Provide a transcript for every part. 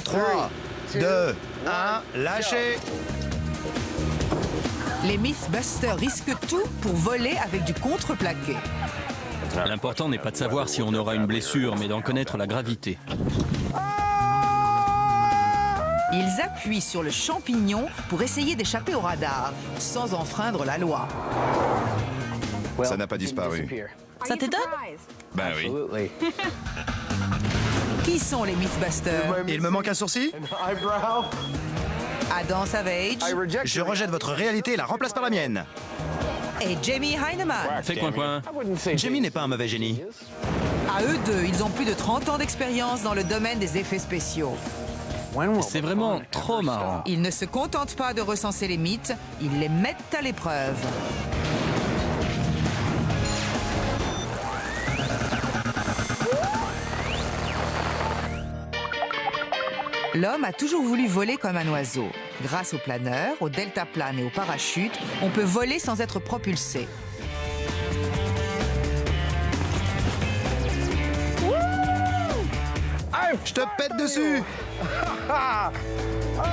3, 2, 1, lâchez. Les Mythbusters risquent tout pour voler avec du contreplaqué. L'important n'est pas de savoir si on aura une blessure, mais d'en connaître la gravité. Ils appuient sur le champignon pour essayer d'échapper au radar, sans enfreindre la loi. Ça n'a pas disparu. Ça t'étonne? Ben oui. Qui sont les Mythbusters? Il me manque un sourcil? Adam Savage Je rejette votre réalité et la remplace par la mienne. et Jamie Heineman. Fais coin-coin. Jamie n'est pas un mauvais génie. À eux deux, ils ont plus de 30 ans d'expérience dans le domaine des effets spéciaux. C'est vraiment trop marrant. Ils ne se contentent pas de recenser les mythes, ils les mettent à l'épreuve. L'homme a toujours voulu voler comme un oiseau. Grâce au planeur, au deltaplane et au parachute, on peut voler sans être propulsé. Je te pète dessus.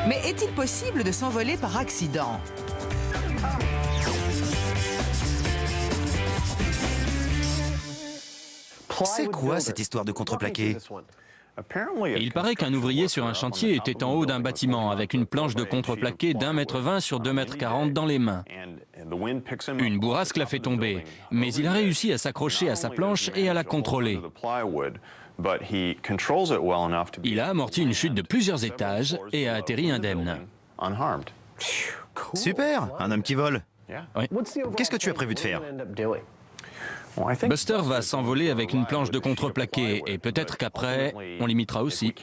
Mais est-il possible de s'envoler par accident? C'est quoi cette histoire de contreplaqué? Il paraît qu'un ouvrier sur un chantier était en haut d'un bâtiment avec une planche de contreplaqué d'1,20 m sur 2,40 m dans les mains. Une bourrasque l'a fait tomber, mais il a réussi à s'accrocher à sa planche et à la contrôler. Il a amorti une chute de plusieurs étages et a atterri indemne. Super, un homme qui vole. Oui. Qu'est-ce que tu as prévu de faire? Buster va s'envoler avec une planche de contreplaqué et peut-être qu'après, on l'imitera aussi.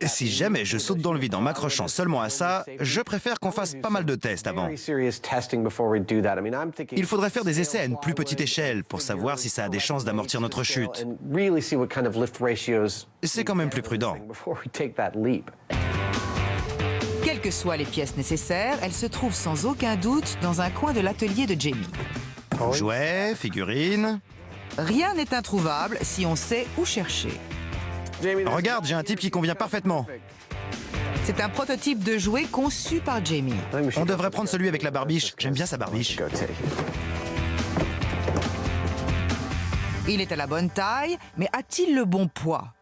Si jamais je saute dans le vide en m'accrochant seulement à ça, je préfère qu'on fasse pas mal de tests avant. Il faudrait faire des essais à une plus petite échelle pour savoir si ça a des chances d'amortir notre chute. C'est quand même plus prudent. Quelles que soient les pièces nécessaires, elles se trouvent sans aucun doute dans un coin de l'atelier de Jamie. Jouets, figurines... Rien n'est introuvable si on sait où chercher. Regarde, j'ai un type qui convient parfaitement. C'est un prototype de jouet conçu par Jamie. On devrait prendre celui avec la barbiche. J'aime bien sa barbiche. Il est à la bonne taille, mais a-t-il le bon poids?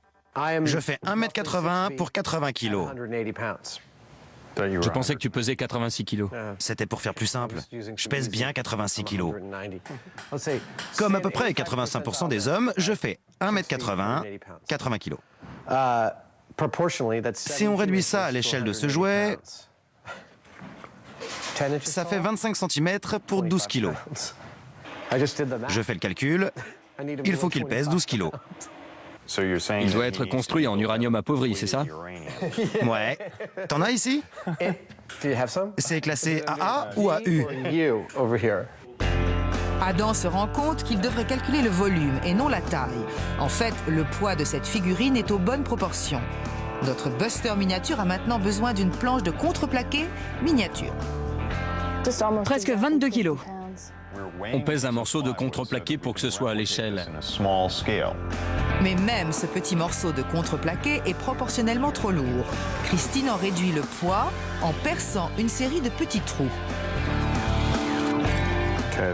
Je fais 1,80 m pour 80 kg. Je pensais que tu pesais 86 kilos. C'était pour faire plus simple. Je pèse bien 86 kg. Comme à peu près 85% des hommes, je fais 1,80 m, 80 kg. Si on réduit ça à l'échelle de ce jouet, ça fait 25 cm pour 12 kg. Je fais le calcul. Il faut qu'il pèse 12 kg. Il doit être construit en uranium appauvri, c'est ça? Ouais. T'en as ici? C'est classé AA ou AU? Adam se rend compte qu'il devrait calculer le volume et non la taille. En fait, le poids de cette figurine est aux bonnes proportions. Notre Buster miniature a maintenant besoin d'une planche de contreplaqué miniature. Presque 22 kilos. On pèse un morceau de contreplaqué pour que ce soit à l'échelle. Mais même ce petit morceau de contreplaqué est proportionnellement trop lourd. Christine en réduit le poids en perçant une série de petits trous.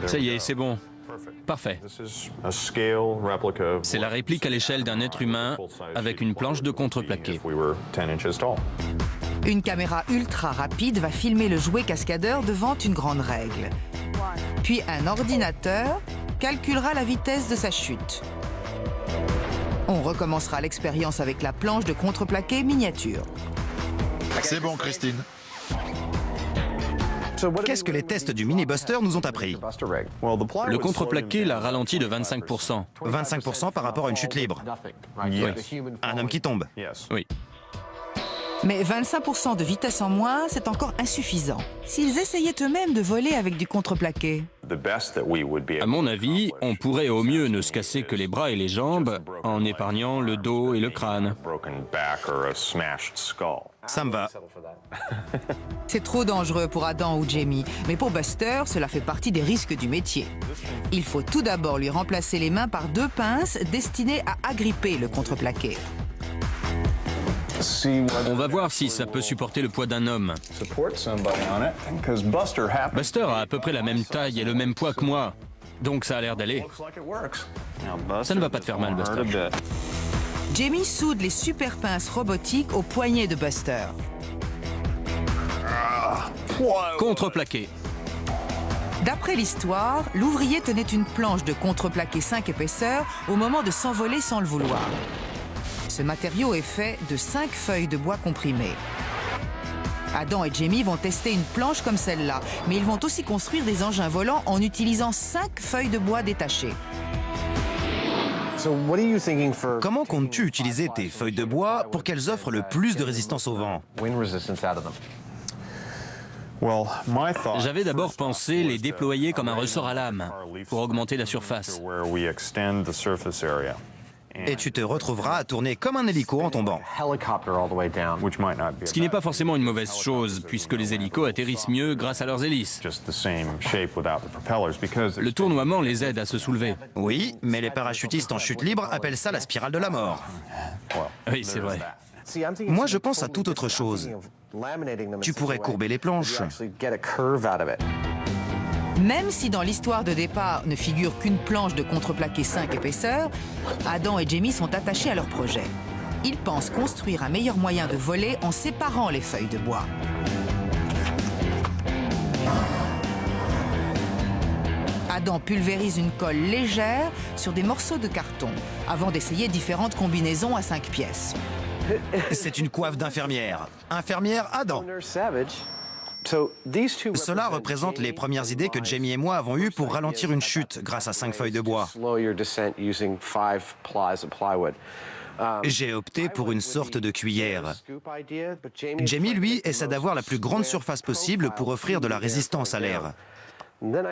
Ça y est, c'est bon. Parfait. C'est la réplique à l'échelle d'un être humain avec une planche de contreplaqué. Une caméra ultra rapide va filmer le jouet cascadeur devant une grande règle. Puis un ordinateur calculera la vitesse de sa chute. On recommencera l'expérience avec la planche de contreplaqué miniature. C'est bon, Christine. Qu'est-ce que les tests du Mini Buster nous ont appris? Le contreplaqué l'a ralenti de 25%. 25% par rapport à une chute libre. Un homme qui tombe. Oui. Mais 25% de vitesse en moins, c'est encore insuffisant. S'ils essayaient eux-mêmes de voler avec du contreplaqué. À mon avis, on pourrait au mieux ne se casser que les bras et les jambes en épargnant le dos et le crâne. Ça me va. C'est trop dangereux pour Adam ou Jamie, mais pour Buster, cela fait partie des risques du métier. Il faut tout d'abord lui remplacer les mains par 2 pinces destinées à agripper le contreplaqué. On va voir si ça peut supporter le poids d'un homme. Buster a à peu près la même taille et le même poids que moi. Donc ça a l'air d'aller. Ça ne va pas te faire mal, Buster. Jamie soude les super pinces robotiques au poignet de Buster. Contreplaqué. D'après l'histoire, l'ouvrier tenait une planche de contreplaqué 5 épaisseurs au moment de s'envoler sans le vouloir. Ce matériau est fait de 5 feuilles de bois comprimées. Adam et Jamie vont tester une planche comme celle-là, mais ils vont aussi construire des engins volants en utilisant 5 feuilles de bois détachées. Comment comptes-tu utiliser tes feuilles de bois pour qu'elles offrent le plus de résistance au vent? J'avais d'abord pensé les déployer comme un ressort à lame pour augmenter la surface. Et tu te retrouveras à tourner comme un hélico en tombant. Ce qui n'est pas forcément une mauvaise chose, puisque les hélicos atterrissent mieux grâce à leurs hélices. Le tournoiement les aide à se soulever. Oui, mais les parachutistes en chute libre appellent ça la spirale de la mort. Oui, c'est vrai. Moi, je pense à toute autre chose. Tu pourrais courber les planches. Même si dans l'histoire de départ ne figure qu'une planche de contreplaqué 5 épaisseurs, Adam et Jamie sont attachés à leur projet. Ils pensent construire un meilleur moyen de voler en séparant les feuilles de bois. Adam pulvérise une colle légère sur des morceaux de carton avant d'essayer différentes combinaisons à 5 pièces. C'est une coiffe d'infirmière. Infirmière Adam. Cela représente les premières idées que Jamie et moi avons eues pour ralentir une chute grâce à 5 feuilles de bois. J'ai opté pour une sorte de cuillère. Jamie, lui, essaie d'avoir la plus grande surface possible pour offrir de la résistance à l'air.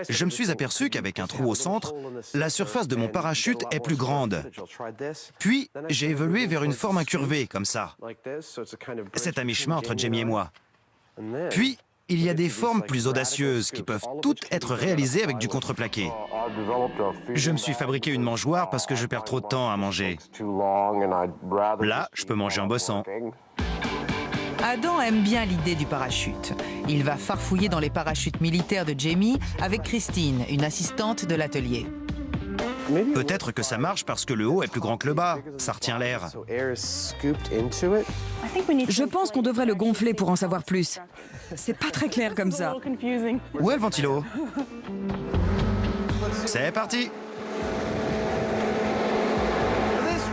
Je me suis aperçu qu'avec un trou au centre, la surface de mon parachute est plus grande. Puis, j'ai évolué vers une forme incurvée, comme ça. C'est à mi-chemin entre Jamie et moi. Puis, il y a des formes plus audacieuses qui peuvent toutes être réalisées avec du contreplaqué. Je me suis fabriqué une mangeoire parce que je perds trop de temps à manger. Là, je peux manger en bossant. Adam aime bien l'idée du parachute. Il va farfouiller dans les parachutes militaires de Jamie avec Christine, une assistante de l'atelier. Peut-être que ça marche parce que le haut est plus grand que le bas. Ça retient l'air. Je pense qu'on devrait le gonfler pour en savoir plus. C'est pas très clair comme ça. Où est le ventilo? C'est parti!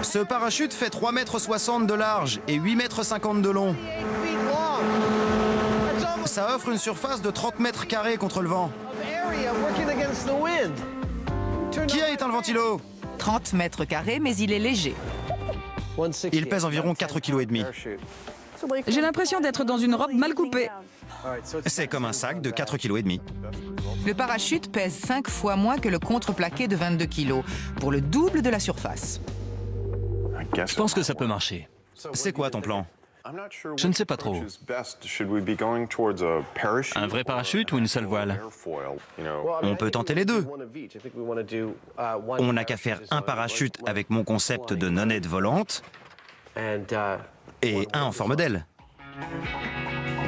Ce parachute fait 3,60 m de large et 8,50 m de long. Ça offre une surface de 30 mètres carrés contre le vent. Qui a éteint le ventilo? 30 mètres carrés, mais il est léger. Il pèse environ 4,5 kg. J'ai l'impression d'être dans une robe mal coupée. C'est comme un sac de 4,5 kg. Le parachute pèse 5 fois moins que le contreplaqué de 22 kg, pour le double de la surface. Je pense que ça peut marcher. C'est quoi ton plan? Je ne sais pas trop. Un vrai parachute ou une seule voile? On peut tenter les deux. On n'a qu'à faire un parachute avec mon concept de nonnette volante et un en forme d'aile.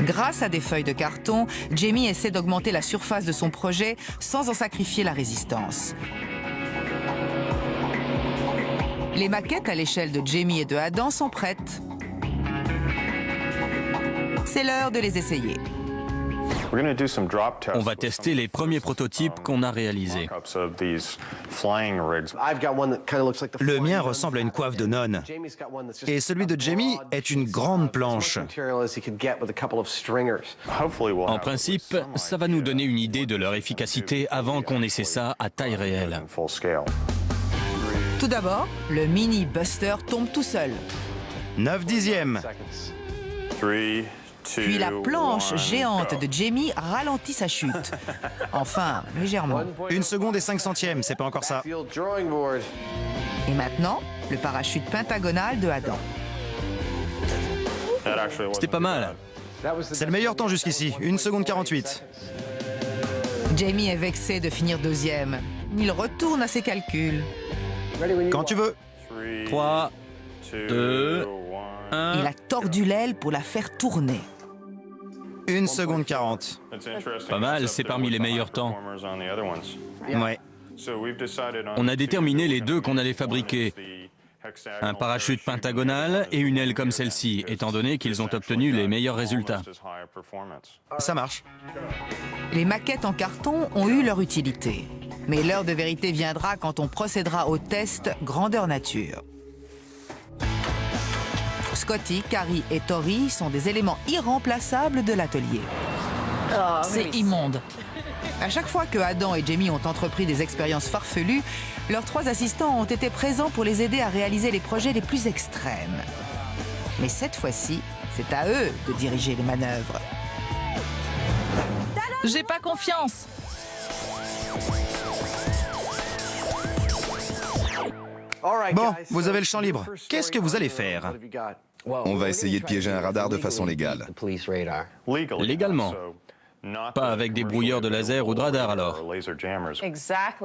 Grâce à des feuilles de carton, Jamie essaie d'augmenter la surface de son projet sans en sacrifier la résistance. Les maquettes à l'échelle de Jamie et de Adam sont prêtes. C'est l'heure de les essayer. On va tester les premiers prototypes qu'on a réalisés. Le mien ressemble à une coiffe de nonne. Et celui de Jamie est une grande planche. En principe, ça va nous donner une idée de leur efficacité avant qu'on essaie ça à taille réelle. Tout d'abord, le mini Buster tombe tout seul. 9/10. Puis la planche géante de Jamie ralentit sa chute. Enfin, légèrement. 1 seconde et 5 centièmes, c'est pas encore ça. Et maintenant, le parachute pentagonal de Adam. C'était pas mal. C'est le meilleur temps jusqu'ici, 1 seconde 48. Jamie est vexé de finir deuxième. Il retourne à ses calculs. Quand tu veux. 3, 2, 1... Il a tordu l'aile pour la faire tourner. 1 seconde 40. Pas mal, c'est parmi les meilleurs temps. Ouais. On a déterminé les deux qu'on allait fabriquer. Un parachute pentagonal et une aile comme celle-ci, étant donné qu'ils ont obtenu les meilleurs résultats. Ça marche. Les maquettes en carton ont eu leur utilité. Mais l'heure de vérité viendra quand on procédera au test grandeur nature. Scotty, Carrie et Tori sont des éléments irremplaçables de l'atelier. C'est immonde. À chaque fois que Adam et Jamie ont entrepris des expériences farfelues, leurs 3 assistants ont été présents pour les aider à réaliser les projets les plus extrêmes. Mais cette fois-ci, c'est à eux de diriger les manœuvres. J'ai pas confiance. Bon, vous avez le champ libre. Qu'est-ce que vous allez faire? On va essayer de piéger un radar de façon légale. Légalement. Pas avec des brouilleurs de laser ou de radar alors.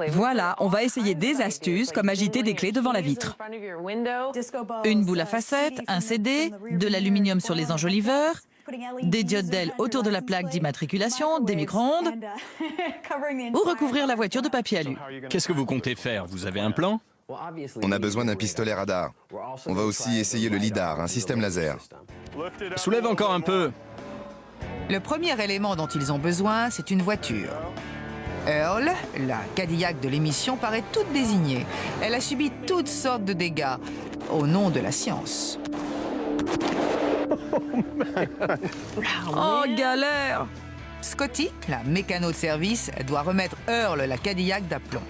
Voilà, on va essayer des astuces comme agiter des clés devant la vitre. Une boule à facettes, un CD, de l'aluminium sur les enjoliveurs, des diodes d'aile autour de la plaque d'immatriculation, des micro-ondes, ou recouvrir la voiture de papier alu. Qu'est-ce que vous comptez faire? Vous avez un plan? On a besoin d'un pistolet radar. On va aussi essayer le lidar, un système laser. Soulève encore un peu. Le premier élément dont ils ont besoin, c'est une voiture. Earl, la Cadillac de l'émission, paraît toute désignée. Elle a subi toutes sortes de dégâts, au nom de la science. Oh, galère! Scotty, la mécano de service, doit remettre Earl la Cadillac d'aplomb.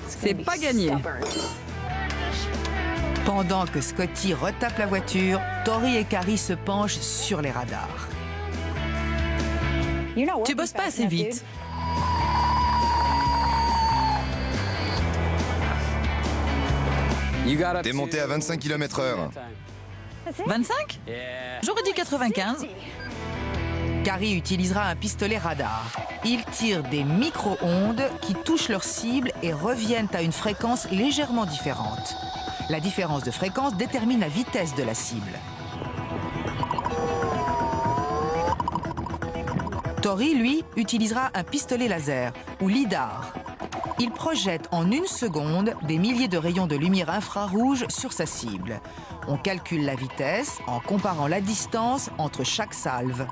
C'est pas gagné. Pendant que Scotty retape la voiture, Tori et Carrie se penchent sur les radars. Tu bosses pas assez vite. T'es monté à 25 km/h. 25? J'aurais dit 95. Carrie utilisera un pistolet radar. Il tire des micro-ondes qui touchent leur cible et reviennent à une fréquence légèrement différente. La différence de fréquence détermine la vitesse de la cible. Tori, lui, utilisera un pistolet laser, ou lidar. Il projette en 1 seconde des milliers de rayons de lumière infrarouge sur sa cible. On calcule la vitesse en comparant la distance entre chaque salve.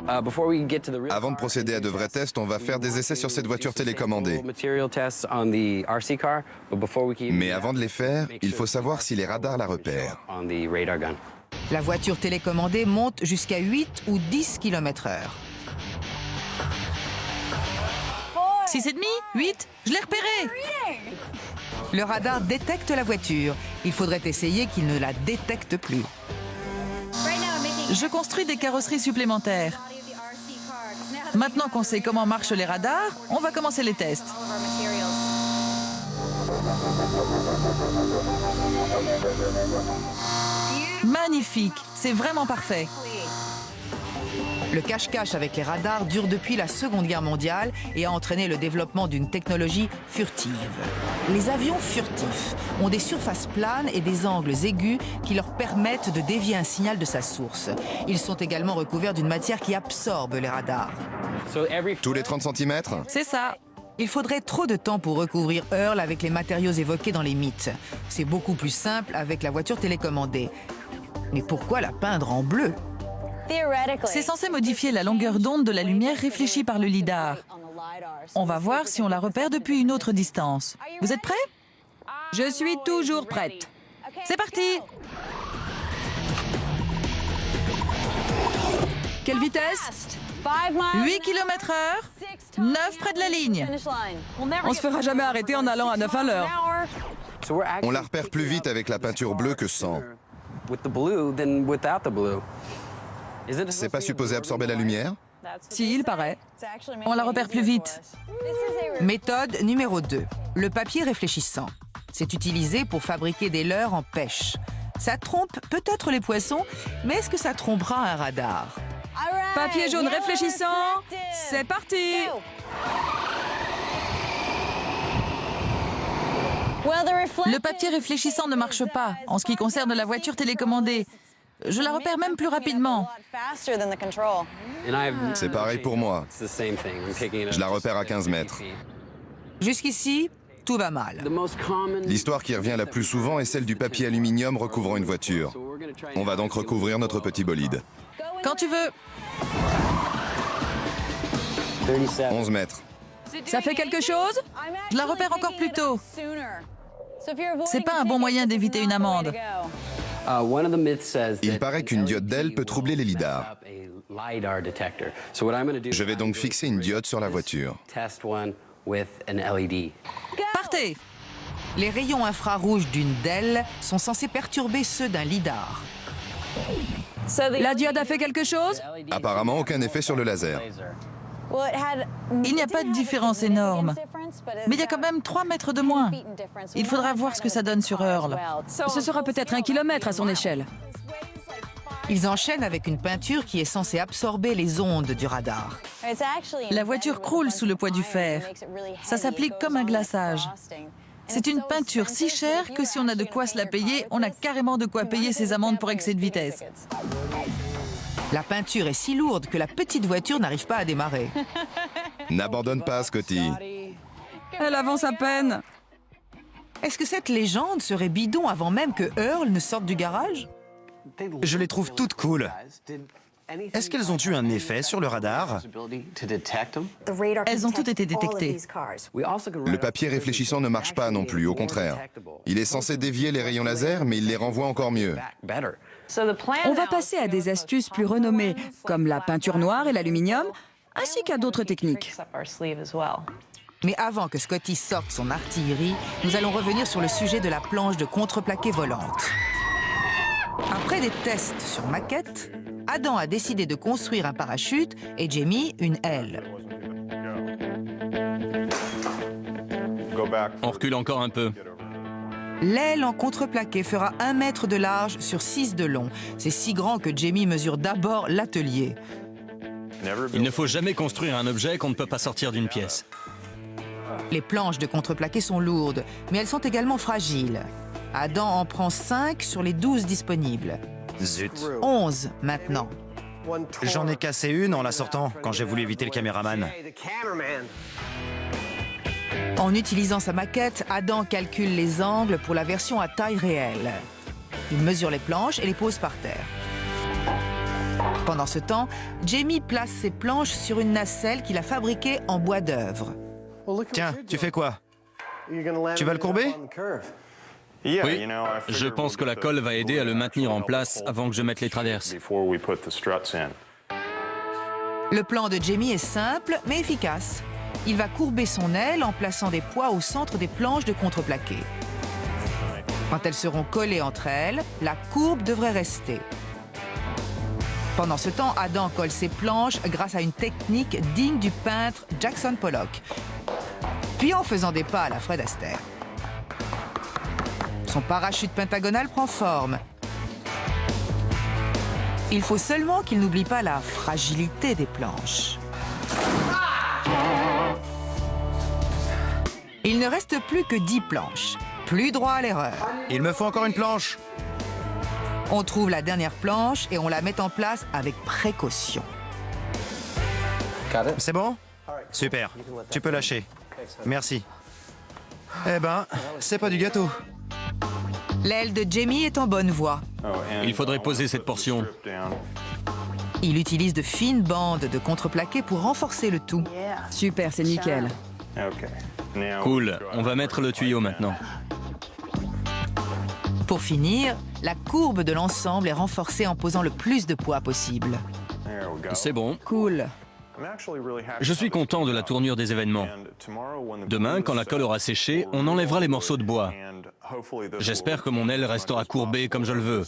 Avant de procéder à de vrais tests, on va faire des essais sur cette voiture télécommandée. Mais avant de les faire, il faut savoir si les radars la repèrent. La voiture télécommandée monte jusqu'à 8 ou 10 km/h. 6,5? 8? Je l'ai repéré! Le radar détecte la voiture. Il faudrait essayer qu'il ne la détecte plus. Je construis des carrosseries supplémentaires. Maintenant qu'on sait comment marchent les radars, on va commencer les tests. Magnifique, c'est vraiment parfait. Le cache-cache avec les radars dure depuis la Seconde Guerre mondiale et a entraîné le développement d'une technologie furtive. Les avions furtifs ont des surfaces planes et des angles aigus qui leur permettent de dévier un signal de sa source. Ils sont également recouverts d'une matière qui absorbe les radars. Tous les 30 cm? C'est ça. Il faudrait trop de temps pour recouvrir Earl avec les matériaux évoqués dans les mythes. C'est beaucoup plus simple avec la voiture télécommandée. Mais pourquoi la peindre en bleu? C'est censé modifier la longueur d'onde de la lumière réfléchie par le lidar. On va voir si on la repère depuis une autre distance. Vous êtes prêts? Je suis toujours prête. C'est parti! Quelle vitesse? 8 km/h, 9 près de la ligne. On se fera jamais arrêter en allant à 9 à l'heure. On la repère plus vite avec la peinture bleue que sans. C'est pas supposé absorber la lumière? Si, il paraît. On la repère plus vite. Méthode numéro 2. Le papier réfléchissant. C'est utilisé pour fabriquer des leurres en pêche. Ça trompe peut-être les poissons, mais est-ce que ça trompera un radar? Papier jaune réfléchissant, c'est parti! Le papier réfléchissant ne marche pas en ce qui concerne la voiture télécommandée. Je la repère même plus rapidement. C'est pareil pour moi. Je la repère à 15 mètres. Jusqu'ici, tout va mal. L'histoire qui revient la plus souvent est celle du papier aluminium recouvrant une voiture. On va donc recouvrir notre petit bolide. Quand tu veux. 11 mètres. Ça fait quelque chose? Je la repère encore plus tôt. C'est pas un bon moyen d'éviter une amende. Il paraît qu'une diode d'aile peut troubler les lidars. Je vais donc fixer une diode sur la voiture. Partez! Les rayons infrarouges d'une DEL sont censés perturber ceux d'un lidar. La diode a fait quelque chose? Apparemment, aucun effet sur le laser. Il n'y a pas de différence énorme. Mais il y a quand même 3 mètres de moins. Il faudra voir ce que ça donne sur Earl. Ce sera peut-être 1 kilomètre à son échelle. Ils enchaînent avec une peinture qui est censée absorber les ondes du radar. La voiture croule sous le poids du fer. Ça s'applique comme un glaçage. C'est une peinture si chère que si on a de quoi se la payer, on a carrément de quoi payer ses amendes pour excès de vitesse. La peinture est si lourde que la petite voiture n'arrive pas à démarrer. N'abandonne pas, Scotty. Elle avance à peine. Est-ce que cette légende serait bidon avant même que Earl ne sorte du garage? Je les trouve toutes cool. Est-ce qu'elles ont eu un effet sur le radar? Elles ont toutes été détectées. Le papier réfléchissant ne marche pas non plus, au contraire. Il est censé dévier les rayons laser, mais il les renvoie encore mieux. On va passer à des astuces plus renommées, comme la peinture noire et l'aluminium, ainsi qu'à d'autres techniques. Mais avant que Scotty sorte son artillerie, nous allons revenir sur le sujet de la planche de contreplaqué volante. Après des tests sur maquette, Adam a décidé de construire un parachute et Jamie une aile. On recule encore un peu. L'aile en contreplaqué fera 1 mètre de large sur 6 de long. C'est si grand que Jamie mesure d'abord l'atelier. Il ne faut jamais construire un objet qu'on ne peut pas sortir d'une pièce. Les planches de contreplaqué sont lourdes, mais elles sont également fragiles. Adam en prend 5 sur les 12 disponibles. Zut. 11 maintenant. J'en ai cassé une en la sortant quand j'ai voulu éviter le caméraman. En utilisant sa maquette, Adam calcule les angles pour la version à taille réelle. Il mesure les planches et les pose par terre. Pendant ce temps, Jamie place ses planches sur une nacelle qu'il a fabriquée en bois d'œuvre. Tiens, tu fais quoi? Tu vas le courber? Oui, je pense que la colle va aider à le maintenir en place avant que je mette les traverses. Le plan de Jamie est simple, mais efficace. Il va courber son aile en plaçant des poids au centre des planches de contreplaqué. Quand elles seront collées entre elles, la courbe devrait rester. Pendant ce temps, Adam colle ses planches grâce à une technique digne du peintre Jackson Pollock, puis en faisant des pas à la Fred Astaire. Son parachute pentagonal prend forme. Il faut seulement qu'il n'oublie pas la fragilité des planches. Il ne reste plus que 10 planches. Plus droit à l'erreur. Il me faut encore une planche. On trouve la dernière planche et on la met en place avec précaution. C'est bon? Super. Tu peux lâcher. Merci. Eh ben, c'est pas du gâteau. L'aile de Jamie est en bonne voie. Il faudrait poser cette portion. Il utilise de fines bandes de contreplaqué pour renforcer le tout. Super, c'est nickel. Cool, on va mettre le tuyau maintenant. Pour finir, la courbe de l'ensemble est renforcée en posant le plus de poids possible. C'est bon. Cool. Je suis content de la tournure des événements. Demain, quand la colle aura séché, on enlèvera les morceaux de bois. J'espère que mon aile restera courbée comme je le veux.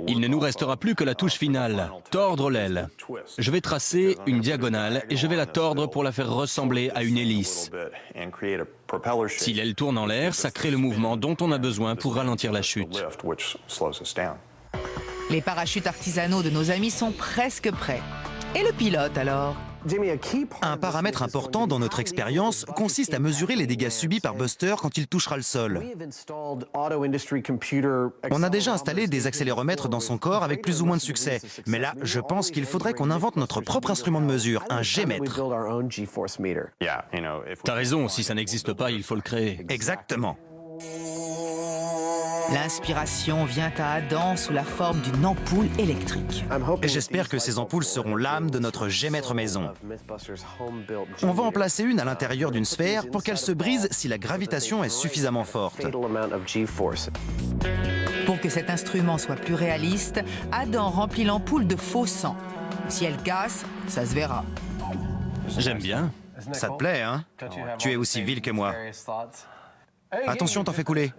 Il ne nous restera plus que la touche finale, tordre l'aile. Je vais tracer une diagonale et je vais la tordre pour la faire ressembler à une hélice. Si l'aile tourne en l'air, ça crée le mouvement dont on a besoin pour ralentir la chute. Les parachutes artisanaux de nos amis sont presque prêts. Et le pilote alors? Un paramètre important dans notre expérience consiste à mesurer les dégâts subis par Buster quand il touchera le sol. On a déjà installé des accéléromètres dans son corps avec plus ou moins de succès. Mais là, je pense qu'il faudrait qu'on invente notre propre instrument de mesure, un G-mètre. T'as raison, si ça n'existe pas, il faut le créer. Exactement. L'inspiration vient à Adam sous la forme d'une ampoule électrique. Et j'espère que ces ampoules seront l'âme de notre G-mètre maison. On va en placer une à l'intérieur d'une sphère pour qu'elle se brise si la gravitation est suffisamment forte. Pour que cet instrument soit plus réaliste, Adam remplit l'ampoule de faux sang. Si elle casse, ça se verra. J'aime bien. Ça te plaît, hein? Tu es aussi vil que moi. Attention, t'en fais couler.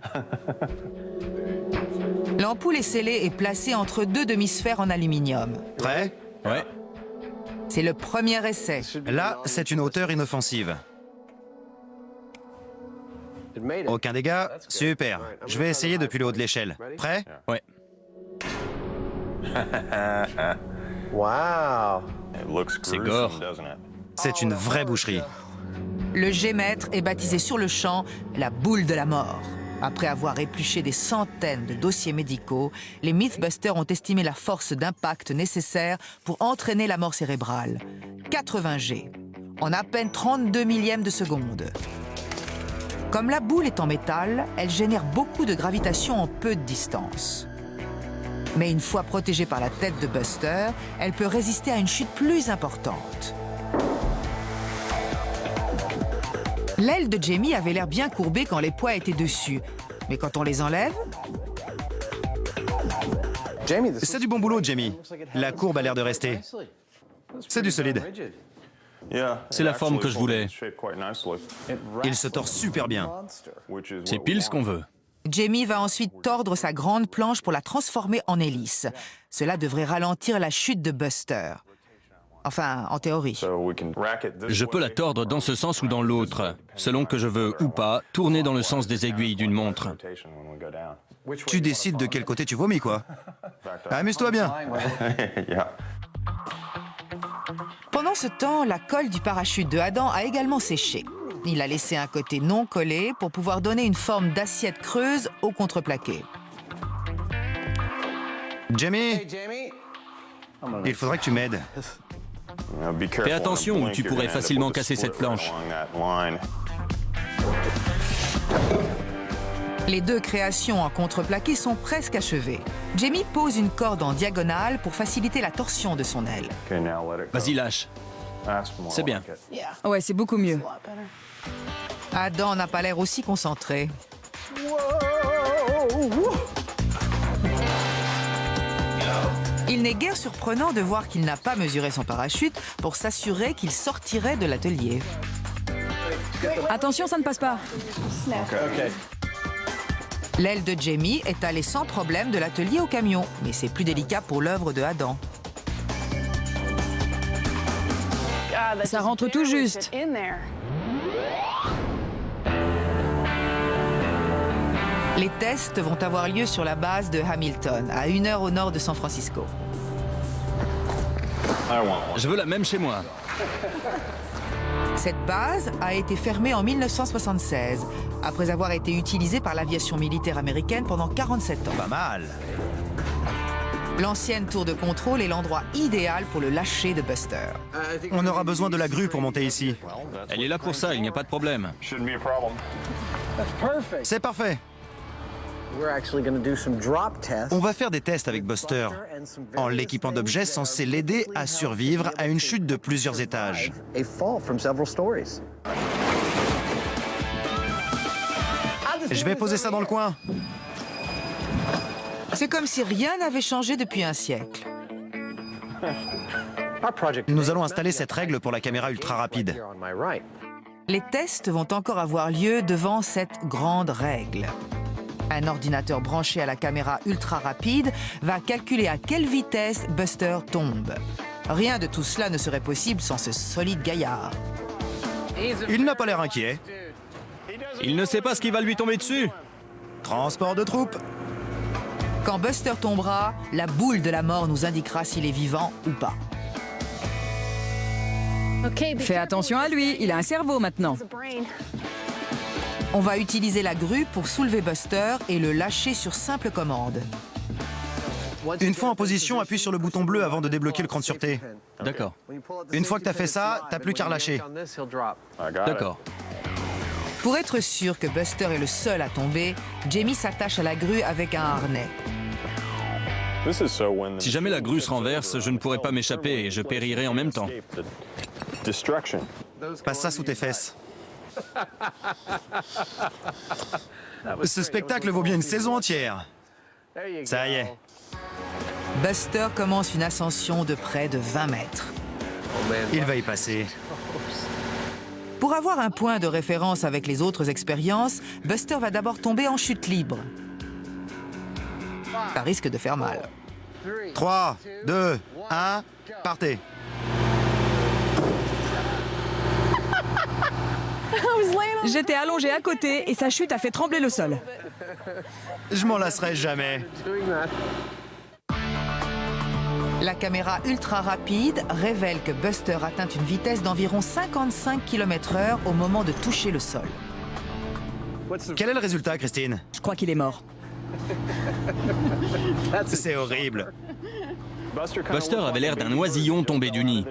L'ampoule est scellée et placée entre deux demi-sphères en aluminium. Prêt? Ouais. C'est le premier essai. Là, c'est une hauteur inoffensive. Aucun dégât? Super. Je vais essayer depuis le haut de l'échelle. Prêt? Ouais. C'est gore. C'est une vraie boucherie. Le G-mètre est baptisé sur le champ la boule de la mort. Après avoir épluché des centaines de dossiers médicaux, les Mythbusters ont estimé la force d'impact nécessaire pour entraîner la mort cérébrale. 80 G, en à peine 32 millièmes de seconde. Comme la boule est en métal, elle génère beaucoup de gravitation en peu de distance. Mais une fois protégée par la tête de Buster, elle peut résister à une chute plus importante. L'aile de Jamie avait l'air bien courbée quand les poids étaient dessus. Mais quand on les enlève... C'est du bon boulot, Jamie. La courbe a l'air de rester. C'est du solide. C'est la forme que je voulais. Il se tord super bien. C'est pile ce qu'on veut. Jamie va ensuite tordre sa grande planche pour la transformer en hélice. Cela devrait ralentir la chute de Buster. Enfin, en théorie. Je peux la tordre dans ce sens ou dans l'autre, selon que je veux ou pas tourner dans le sens des aiguilles d'une montre. Tu décides de quel côté tu vomis, quoi. Amuse-toi bien. Pendant ce temps, la colle du parachute de Adam a également séché. Il a laissé un côté non collé pour pouvoir donner une forme d'assiette creuse au contreplaqué. Jamie, il faudrait que tu m'aides. Fais attention ou tu pourrais facilement casser cette planche. Les deux créations en contreplaqué sont presque achevées. Jamie pose une corde en diagonale pour faciliter la torsion de son aile. Vas-y, lâche. C'est bien. Ouais, c'est beaucoup mieux. Adam n'a pas l'air aussi concentré. Il n'est guère surprenant de voir qu'il n'a pas mesuré son parachute pour s'assurer qu'il sortirait de l'atelier. Attention, ça ne passe pas. L'aile de Jamie est allée sans problème de l'atelier au camion, mais c'est plus délicat pour l'œuvre de Adam. Ça rentre tout juste. Les tests vont avoir lieu sur la base de Hamilton, à 1 heure au nord de San Francisco. Je veux la même chez moi. Cette base a été fermée en 1976, après avoir été utilisée par l'aviation militaire américaine pendant 47 ans. Pas mal. L'ancienne tour de contrôle est l'endroit idéal pour le lâcher de Buster. On aura besoin de la grue pour monter ici. Elle est là pour ça, il n'y a pas de problème. C'est parfait. On va faire des tests avec Buster, en l'équipant d'objets censés l'aider à survivre à une chute de plusieurs étages. Je vais poser ça dans le coin. C'est comme si rien n'avait changé depuis un siècle. Nous allons installer cette règle pour la caméra ultra rapide. Les tests vont encore avoir lieu devant cette grande règle. Un ordinateur branché à la caméra ultra rapide va calculer à quelle vitesse Buster tombe. Rien de tout cela ne serait possible sans ce solide gaillard. Il n'a pas l'air inquiet. Il ne sait pas ce qui va lui tomber dessus. Transport de troupes. Quand Buster tombera, la boule de la mort nous indiquera s'il est vivant ou pas. Fais attention à lui, il a un cerveau maintenant. On va utiliser la grue pour soulever Buster et le lâcher sur simple commande. Une fois en position, appuie sur le bouton bleu avant de débloquer le cran de sûreté. D'accord. Une fois que t'as fait ça, t'as plus qu'à relâcher. D'accord. Pour être sûr que Buster est le seul à tomber, Jamie s'attache à la grue avec un harnais. Si jamais la grue se renverse, je ne pourrai pas m'échapper et je périrai en même temps. Passe ça sous tes fesses. Ce spectacle vaut bien une saison entière. Ça y est. Buster commence une ascension de près de 20 mètres. Il va y passer. Pour avoir un point de référence avec les autres expériences, Buster va d'abord tomber en chute libre. Ça risque de faire mal. 3, 2, 1, partez. J'étais allongé à côté et sa chute a fait trembler le sol. Je m'en lasserai jamais. La caméra ultra rapide révèle que Buster atteint une vitesse d'environ 55 km/h au moment de toucher le sol. Quel est le résultat, Christine? Je crois qu'il est mort. C'est horrible. Buster avait l'air d'un oisillon tombé du nid.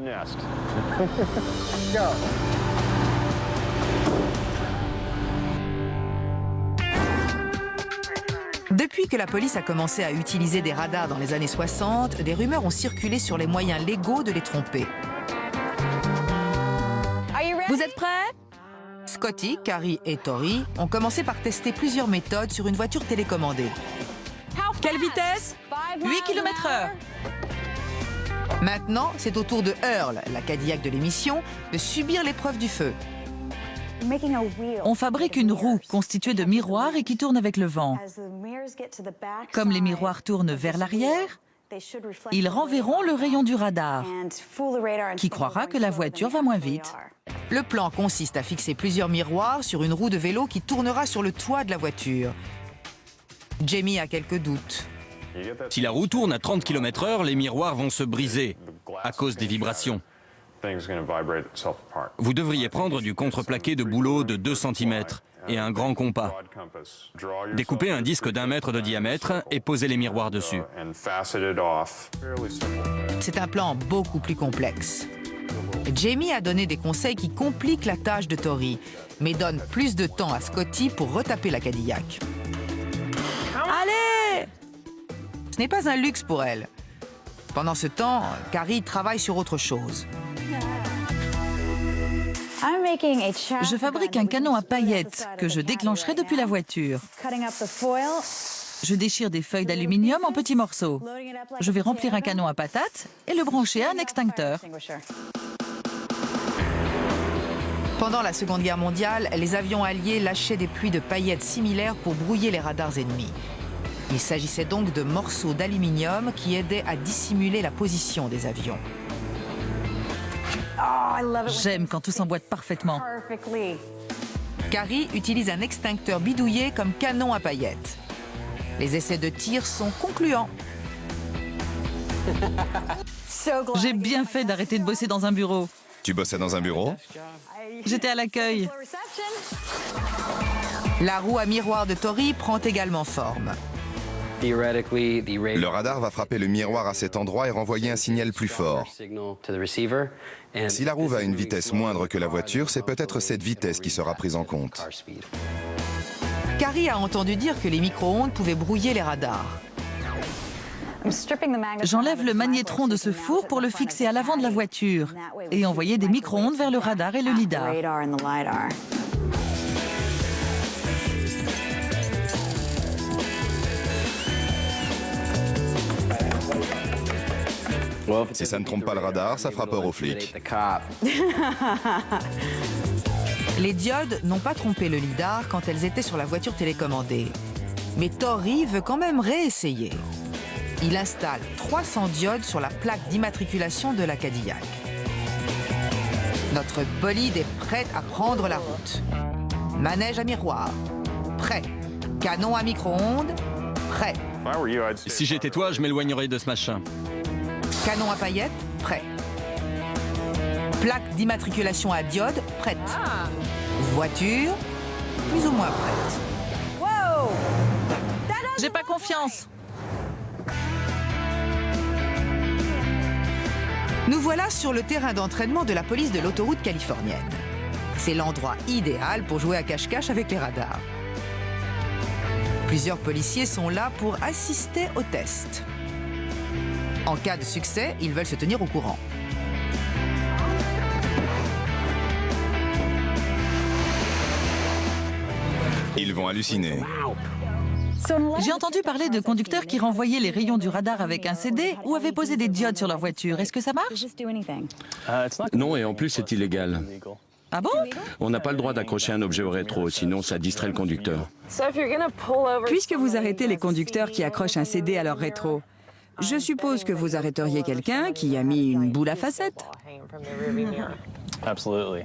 Depuis que la police a commencé à utiliser des radars dans les années 60, des rumeurs ont circulé sur les moyens légaux de les tromper. Vous êtes prêts? Scotty, Carrie et Tori ont commencé par tester plusieurs méthodes sur une voiture télécommandée. Quelle vitesse? 8 km/h. Maintenant, c'est au tour de Earl, la Cadillac de l'émission, de subir l'épreuve du feu. On fabrique une roue constituée de miroirs et qui tourne avec le vent. Comme les miroirs tournent vers l'arrière, ils renverront le rayon du radar, qui croira que la voiture va moins vite. Le plan consiste à fixer plusieurs miroirs sur une roue de vélo qui tournera sur le toit de la voiture. Jamie a quelques doutes. Si la roue tourne à 30 km/h, les miroirs vont se briser à cause des vibrations. Vous devriez prendre du contreplaqué de bouleau de 2 cm et un grand compas. Découpez un disque d'1 mètre de diamètre et posez les miroirs dessus. C'est un plan beaucoup plus complexe. Jamie a donné des conseils qui compliquent la tâche de Tori, mais donne plus de temps à Scotty pour retaper la Cadillac. Allez! Ce n'est pas un luxe pour elle. Pendant ce temps, Carrie travaille sur autre chose. Je fabrique un canon à paillettes que je déclencherai depuis la voiture. Je déchire des feuilles d'aluminium en petits morceaux. Je vais remplir un canon à patates et le brancher à un extincteur. Pendant la Seconde Guerre mondiale, les avions alliés lâchaient des pluies de paillettes similaires pour brouiller les radars ennemis. Il s'agissait donc de morceaux d'aluminium qui aidaient à dissimuler la position des avions. J'aime quand tout s'emboîte parfaitement. Carrie utilise un extincteur bidouillé comme canon à paillettes. Les essais de tir sont concluants. J'ai bien fait d'arrêter de bosser dans un bureau. Tu bossais dans un bureau? J'étais à l'accueil. La roue à miroir de Tori prend également forme. Le radar va frapper le miroir à cet endroit et renvoyer un signal plus fort. Si la roue va à une vitesse moindre que la voiture, c'est peut-être cette vitesse qui sera prise en compte. Carrie a entendu dire que les micro-ondes pouvaient brouiller les radars. J'enlève le magnétron de ce four pour le fixer à l'avant de la voiture et envoyer des micro-ondes vers le radar et le lidar. Si ça ne trompe pas le radar, ça fera peur aux flics. Les diodes n'ont pas trompé le lidar quand elles étaient sur la voiture télécommandée. Mais Tori veut quand même réessayer. Il installe 300 diodes sur la plaque d'immatriculation de la Cadillac. Notre bolide est prêt à prendre la route. Manège à miroir, prêt. Canon à micro-ondes, prêt. Si j'étais toi, je m'éloignerais de ce machin. Canon à paillettes, prêt. Plaque d'immatriculation à diode prête. Voiture plus ou moins prête. J'ai pas confiance. Nous voilà sur le terrain d'entraînement de la police de l'autoroute californienne. C'est l'endroit idéal pour jouer à cache-cache avec les radars. Plusieurs policiers sont là pour assister au test. En cas de succès, ils veulent se tenir au courant. Ils vont halluciner. J'ai entendu parler de conducteurs qui renvoyaient les rayons du radar avec un CD ou avaient posé des diodes sur leur voiture. Est-ce que ça marche? Non, et en plus, c'est illégal. Ah bon? On n'a pas le droit d'accrocher un objet au rétro, sinon ça distrait le conducteur. Puisque vous arrêtez les conducteurs qui accrochent un CD à leur rétro, je suppose que vous arrêteriez quelqu'un qui a mis une boule à facettes.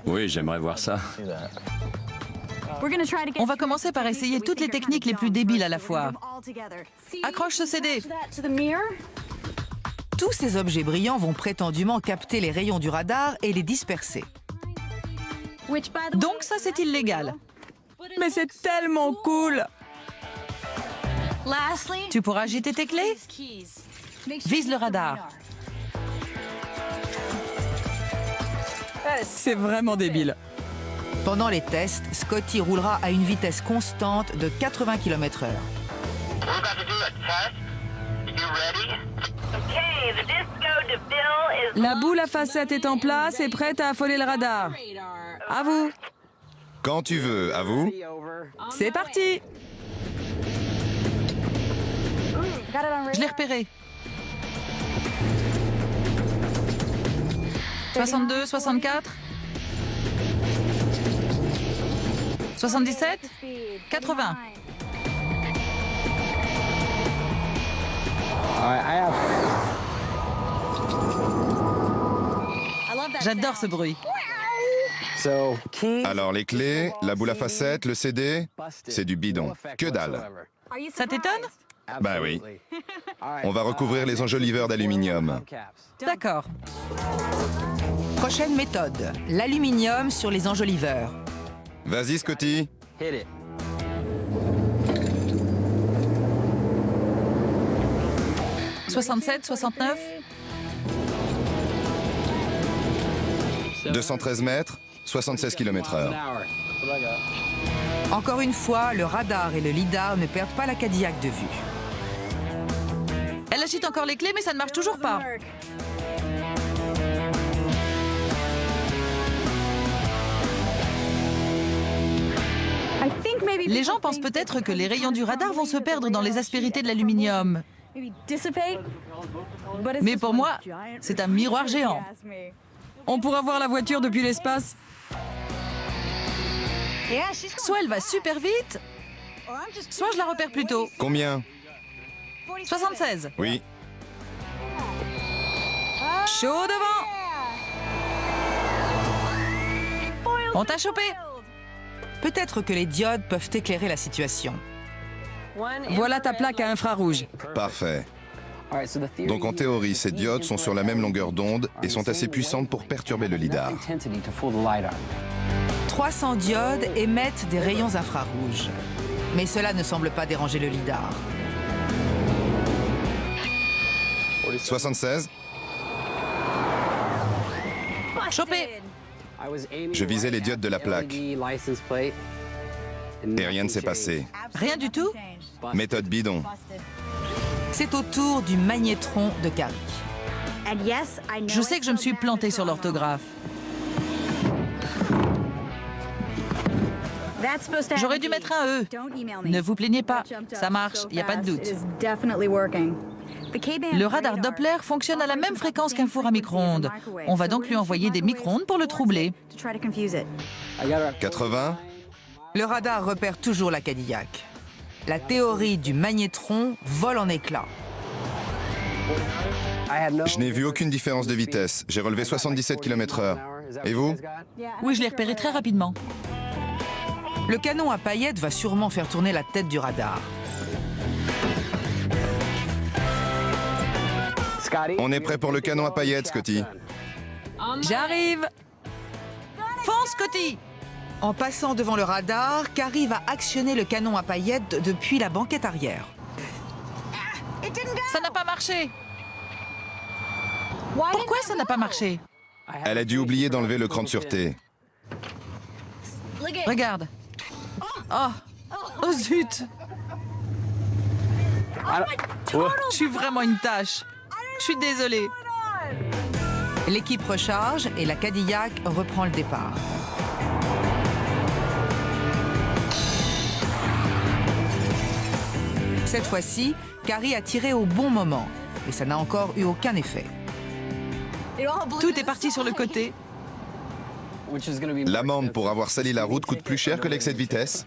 Oui, j'aimerais voir ça. On va commencer par essayer toutes les techniques les plus débiles à la fois. Accroche ce CD. Tous ces objets brillants vont prétendument capter les rayons du radar et les disperser. Donc ça, c'est illégal. Mais c'est tellement cool! Tu pourras agiter tes clés? Vise le radar. C'est vraiment débile. Pendant les tests, Scotty roulera à une vitesse constante de 80 km/h. La boule à facettes est en place et prête à affoler le radar. À vous. Quand tu veux, à vous. C'est parti. Je l'ai repéré. 62, 64, 77, 80. J'adore ce bruit. Alors les clés, la boule à facettes, le CD, c'est du bidon. Que dalle. Ça t'étonne? Bah oui. On va recouvrir les enjoliveurs d'aluminium. D'accord. Prochaine méthode, l'aluminium sur les enjoliveurs. Vas-y, Scotty. 67, 69. 213 mètres, 76 km/h. Encore une fois, le radar et le lidar ne perdent pas la Cadillac de vue. Elle agite encore les clés, mais ça ne marche toujours pas. Les gens pensent peut-être que les rayons du radar vont se perdre dans les aspérités de l'aluminium. Mais pour moi, c'est un miroir géant. On pourra voir la voiture depuis l'espace. Soit elle va super vite, soit je la repère plus tôt. Combien? 76. Oui. Chaud devant. On t'a chopé. Peut-être que les diodes peuvent éclairer la situation. Voilà ta plaque à infrarouge. Parfait. Donc en théorie, ces diodes sont sur la même longueur d'onde et sont assez puissantes pour perturber le lidar. 300 diodes émettent des rayons infrarouges. Mais cela ne semble pas déranger le lidar. 76. Chopé. Je visais les diodes de la plaque. Et rien ne s'est passé. Rien du tout. Méthode bidon. C'est au tour du magnétron de Carrie. Je sais que je me suis plantée sur l'orthographe. J'aurais dû mettre un E. Ne vous plaignez pas, ça marche, il n'y a pas de doute. Le radar Doppler fonctionne à la même fréquence qu'un four à micro-ondes. On va donc lui envoyer des micro-ondes pour le troubler. 80. Le radar repère toujours la Cadillac. La théorie du magnétron vole en éclats. Je n'ai vu aucune différence de vitesse. J'ai relevé 77 km/h. Et vous? Oui, je l'ai repéré très rapidement. Le canon à paillettes va sûrement faire tourner la tête du radar. On est prêt pour le canon à paillettes, Scotty. J'arrive. Fonce, Scotty! En passant devant le radar, Carrie va actionner le canon à paillettes depuis la banquette arrière. Ça n'a pas marché. Pourquoi ça n'a pas marché? Elle a dû oublier d'enlever le cran de sûreté. Regarde. Oh, oh zut! Je suis vraiment une tâche. Je suis désolée. L'équipe recharge et la Cadillac reprend le départ. Cette fois-ci, Carrie a tiré au bon moment, et ça n'a encore eu aucun effet. Tout est parti sur le côté. L'amende pour avoir sali la route coûte plus cher que l'excès de vitesse.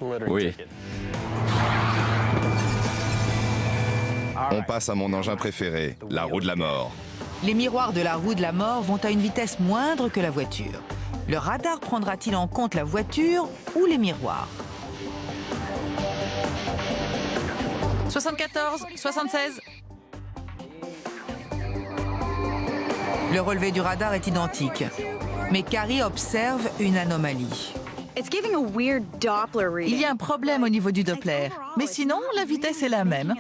Oui. On passe à mon engin préféré, la roue de la mort. Les miroirs de la roue de la mort vont à une vitesse moindre que la voiture. Le radar prendra-t-il en compte la voiture ou les miroirs? 74, 76. Le relevé du radar est identique. Mais Carrie observe une anomalie. Il y a un problème au niveau du Doppler. Mais sinon, la vitesse est la même.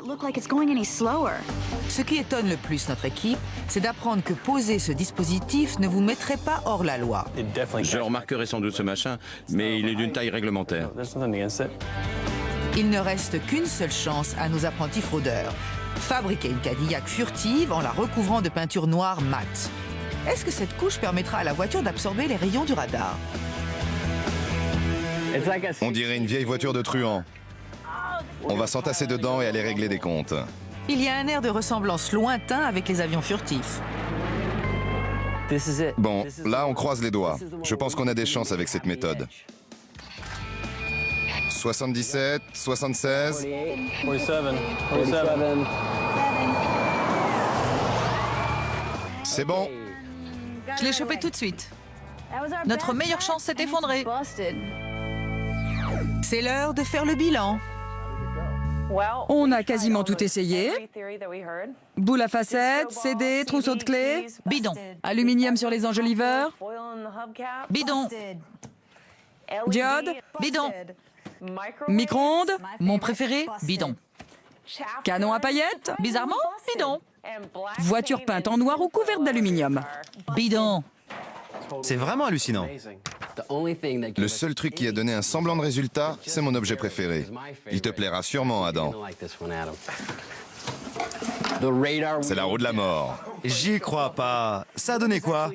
Ce qui étonne le plus notre équipe, c'est d'apprendre que poser ce dispositif ne vous mettrait pas hors la loi. Je remarquerai sans doute ce machin, mais il est d'une taille réglementaire. Il ne reste qu'une seule chance à nos apprentis fraudeurs. Fabriquer une Cadillac furtive en la recouvrant de peinture noire mate. Est-ce que cette couche permettra à la voiture d'absorber les rayons du radar? On dirait une vieille voiture de truand. On va s'entasser dedans et aller régler des comptes. Il y a un air de ressemblance lointain avec les avions furtifs. Bon, là on croise les doigts. Je pense qu'on a des chances avec cette méthode. 77, 76... C'est bon. Je l'ai chopé tout de suite. Notre meilleure chance s'est effondrée. C'est l'heure de faire le bilan. On a quasiment tout essayé. Boule à facettes, CD, trousseau de clés, Bidon. aluminium sur les enjoliveurs, Bidon. diode, Bidon. micro-ondes, Mon préféré, bidon. canon à paillettes, Bizarrement, bidon. voiture peinte en noir ou couverte d'aluminium. Bidon. C'est vraiment hallucinant. Le seul truc qui a donné un semblant de résultat, c'est mon objet préféré. Il te plaira sûrement, Adam. C'est la roue de la mort. J'y crois pas. Ça a donné quoi?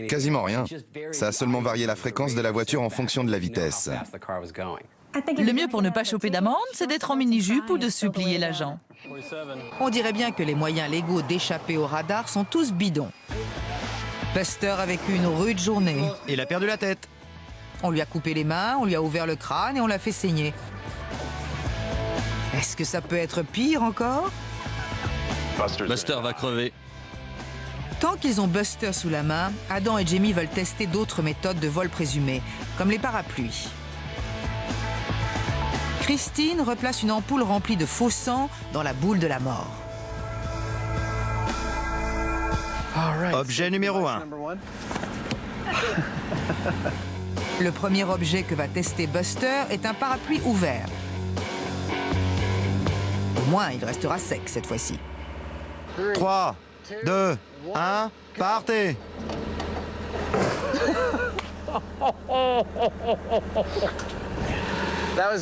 Quasiment rien. Ça a seulement varié la fréquence de la voiture en fonction de la vitesse. Le mieux pour ne pas choper d'amende, c'est d'être en mini-jupe ou de supplier l'agent. On dirait bien que les moyens légaux d'échapper au radar sont tous bidons. Buster a vécu une rude journée. Il a perdu la tête. On lui a coupé les mains, on lui a ouvert le crâne et on l'a fait saigner. Est-ce que ça peut être pire encore? Buster va crever. Tant qu'ils ont Buster sous la main, Adam et Jamie veulent tester d'autres méthodes de vol présumées, comme les parapluies. Christine replace une ampoule remplie de faux sang dans la boule de la mort. Objet numéro 1. Le premier objet que va tester Buster est un parapluie ouvert. Au moins, il restera sec cette fois-ci. 3, 2, 1, partez!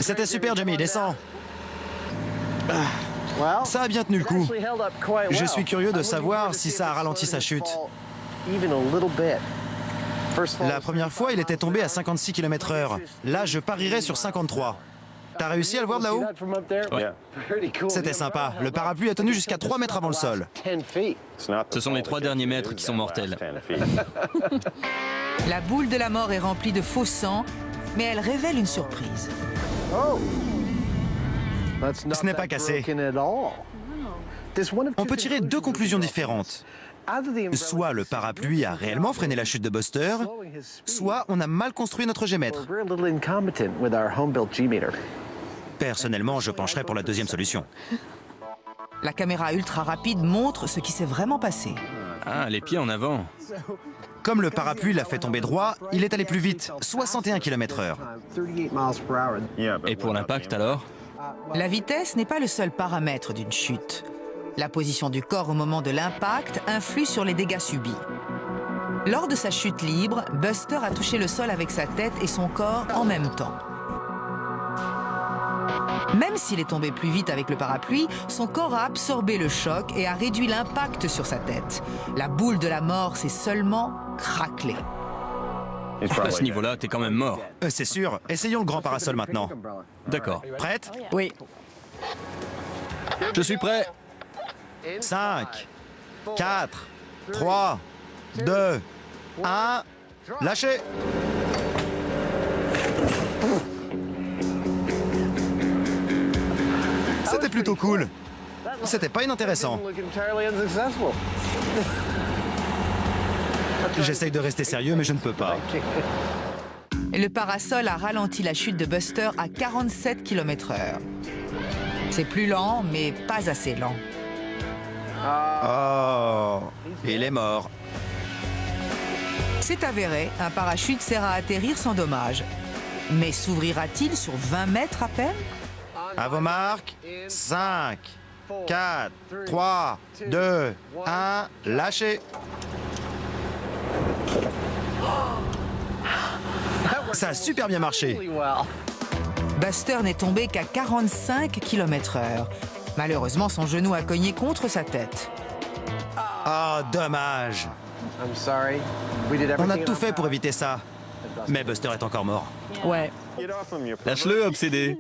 C'était super, Jamie, descends. Ça a bien tenu le coup. Je suis curieux de savoir si ça a ralenti sa chute. La première fois, il était tombé à 56 km/h. Là, je parierais sur 53. T'as réussi à le voir de là-haut? Ouais. C'était sympa. Le parapluie a tenu jusqu'à 3 mètres avant le sol. Ce sont les 3 derniers mètres qui sont mortels. La boule de la mort est remplie de faux sang, mais elle révèle une surprise. Ce n'est pas cassé. On peut tirer 2 conclusions différentes. Soit le parapluie a réellement freiné la chute de Buster, soit on a mal construit notre G-mètre. Personnellement, je pencherais pour la deuxième solution. La caméra ultra rapide montre ce qui s'est vraiment passé. Ah, les pieds en avant. Comme le parapluie l'a fait tomber droit, il est allé plus vite, 61 km/h. Et pour l'impact alors? La vitesse n'est pas le seul paramètre d'une chute. La position du corps au moment de l'impact influe sur les dégâts subis. Lors de sa chute libre, Buster a touché le sol avec sa tête et son corps en même temps. Même s'il est tombé plus vite avec le parapluie, son corps a absorbé le choc et a réduit l'impact sur sa tête. La boule de la mort s'est seulement craquelée. À ce niveau-là, t'es quand même mort. C'est sûr. Essayons le grand parasol maintenant. D'accord. Prête? Oui. Je suis prêt. 5, 4, 3, 2, 1, lâchez! C'était plutôt cool. C'était pas inintéressant. J'essaye de rester sérieux, mais je ne peux pas. Le parasol a ralenti la chute de Buster à 47 km/h. C'est plus lent, mais pas assez lent. Oh, il est mort. C'est avéré, un parachute sert à atterrir sans dommage. Mais s'ouvrira-t-il sur 20 mètres à peine? À vos marques, 5, 4, 3, 2, 1, lâchez. Ça a super bien marché. Buster n'est tombé qu'à 45 km/h. Malheureusement, son genou a cogné contre sa tête. Oh, dommage. On a tout fait pour éviter ça. Mais Buster est encore mort. Ouais. Lâche-le, obsédé.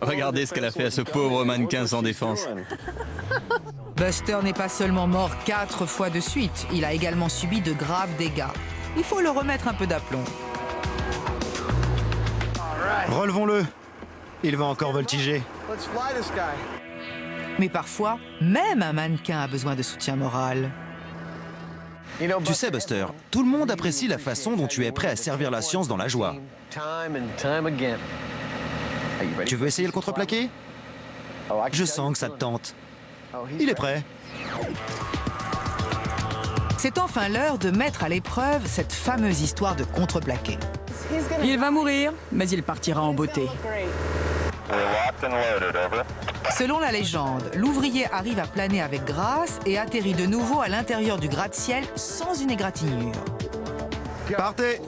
Regardez ce qu'elle a fait à ce pauvre mannequin sans défense. Buster n'est pas seulement mort 4 fois de suite, il a également subi de graves dégâts. Il faut le remettre un peu d'aplomb. Relevons-le. Il va encore voltiger. Mais parfois, même un mannequin a besoin de soutien moral. Tu sais, Buster, tout le monde apprécie la façon dont tu es prêt à servir la science dans la joie. Tu veux essayer le contreplaqué? Je sens que ça te tente. Il est prêt. C'est enfin l'heure de mettre à l'épreuve cette fameuse histoire de contreplaqué. Il va mourir, mais il partira en beauté. Selon la légende, l'ouvrier arrive à planer avec grâce et atterrit de nouveau à l'intérieur du gratte-ciel sans une égratignure. Partez!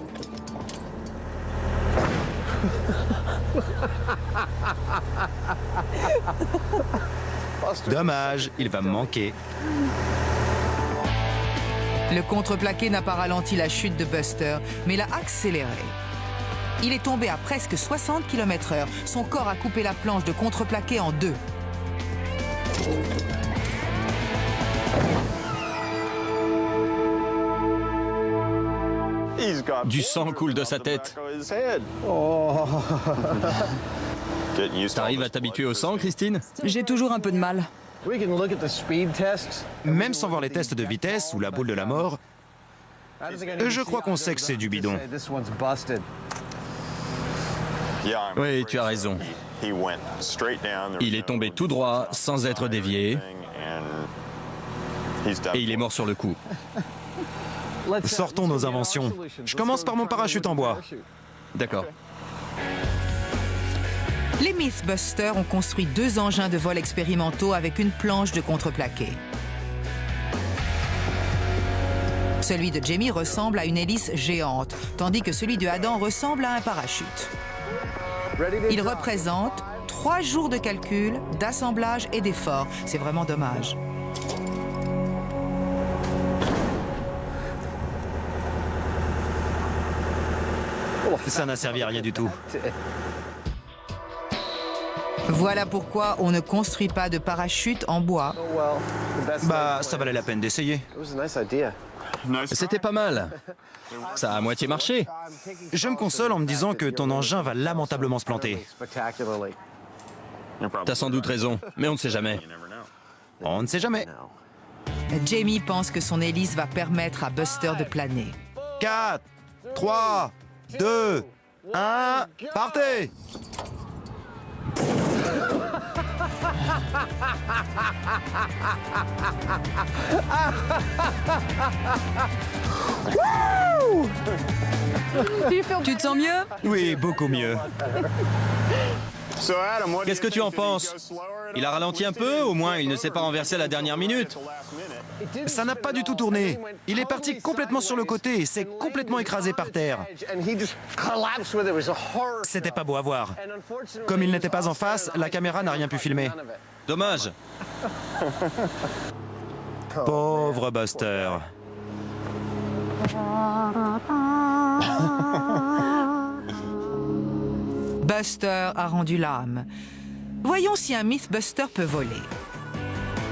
Dommage, il va me manquer. Le contreplaqué n'a pas ralenti la chute de Buster, mais l'a accélérée. Il est tombé à presque 60 km/h. Son corps a coupé la planche de contreplaqué en deux. Du sang coule de sa tête. T'arrives à t'habituer au sang, Christine? J'ai toujours un peu de mal. Même sans voir les tests de vitesse ou la boule de la mort, je crois qu'on sait que c'est du bidon. Oui, tu as raison. Il est tombé tout droit, sans être dévié, et il est mort sur le coup. Sortons nos inventions. Je commence par mon parachute en bois. D'accord. Les Mythbusters ont construit 2 engins de vol expérimentaux avec une planche de contreplaqué. Celui de Jamie ressemble à une hélice géante, tandis que celui de Adam ressemble à un parachute. Il représente 3 jours de calcul, d'assemblage et d'effort. C'est vraiment dommage. Ça n'a servi à rien du tout. Voilà pourquoi on ne construit pas de parachute en bois. Bah, ça valait la peine d'essayer. C'était pas mal. Ça a à moitié marché. Je me console en me disant que ton engin va lamentablement se planter. T'as sans doute raison, mais on ne sait jamais. On ne sait jamais. Jamie pense que son hélice va permettre à Buster de planer. 4, 3, 2, 1, partez! Tu te sens mieux? Oui, beaucoup mieux. Qu'est-ce que tu en penses? Il a ralenti un peu, au moins il ne s'est pas renversé à la dernière minute. Ça n'a pas du tout tourné. Il est parti complètement sur le côté et s'est complètement écrasé par terre. C'était pas beau à voir. Comme il n'était pas en face, la caméra n'a rien pu filmer. Dommage. Pauvre Buster. Buster a rendu l'âme. Voyons si un Mythbuster peut voler.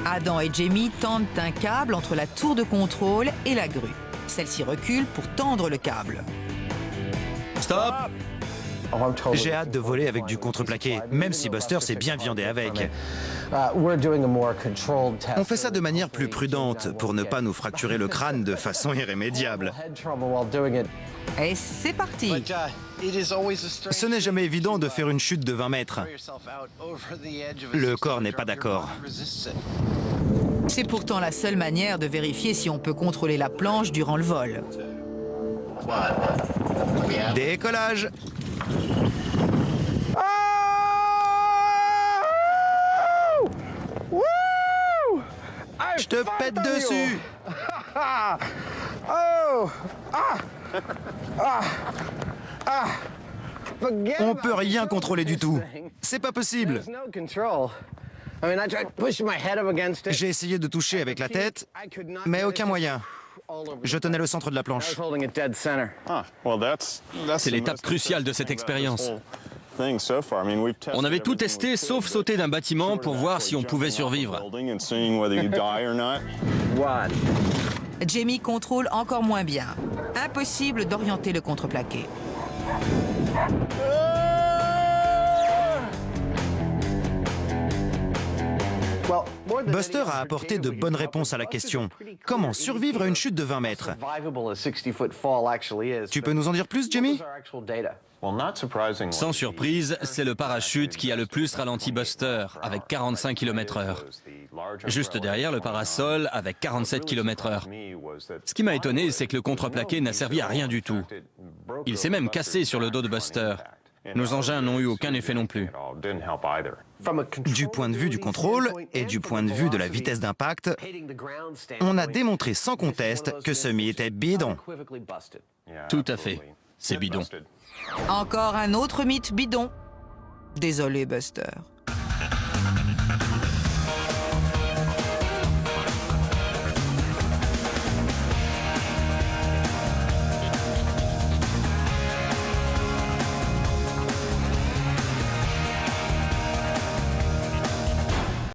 Adam et Jamie tendent un câble entre la tour de contrôle et la grue. Celle-ci recule pour tendre le câble. Stop! J'ai hâte de voler avec du contreplaqué, même si Buster s'est bien viandé avec. On fait ça de manière plus prudente pour ne pas nous fracturer le crâne de façon irrémédiable. Et c'est parti. Ce n'est jamais évident de faire une chute de 20 mètres. Le corps n'est pas d'accord. C'est pourtant la seule manière de vérifier si on peut contrôler la planche durant le vol. Décollage! Je te pète dessus! On peut rien contrôler du tout. C'est pas possible. J'ai essayé de toucher avec la tête, mais aucun moyen. Je tenais le centre de la planche. C'est l'étape cruciale de cette expérience. On avait tout testé sauf sauter d'un bâtiment pour voir si on pouvait survivre. Jamie contrôle encore moins bien. Impossible d'orienter le contreplaqué. Buster a apporté de bonnes réponses à la question. Comment survivre à une chute de 20 mètres? Tu peux nous en dire plus, Jamie? Sans surprise, c'est le parachute qui a le plus ralenti Buster, avec 45 km/h. Juste derrière, le parasol, avec 47 km/h. Ce qui m'a étonné, c'est que le contreplaqué n'a servi à rien du tout. Il s'est même cassé sur le dos de Buster. Nos engins n'ont eu aucun effet non plus. Du point de vue du contrôle et du point de vue de la vitesse d'impact, on a démontré sans conteste que ce mythe était bidon. Tout à fait. C'est bidon. Encore un autre mythe bidon. Désolé, Buster.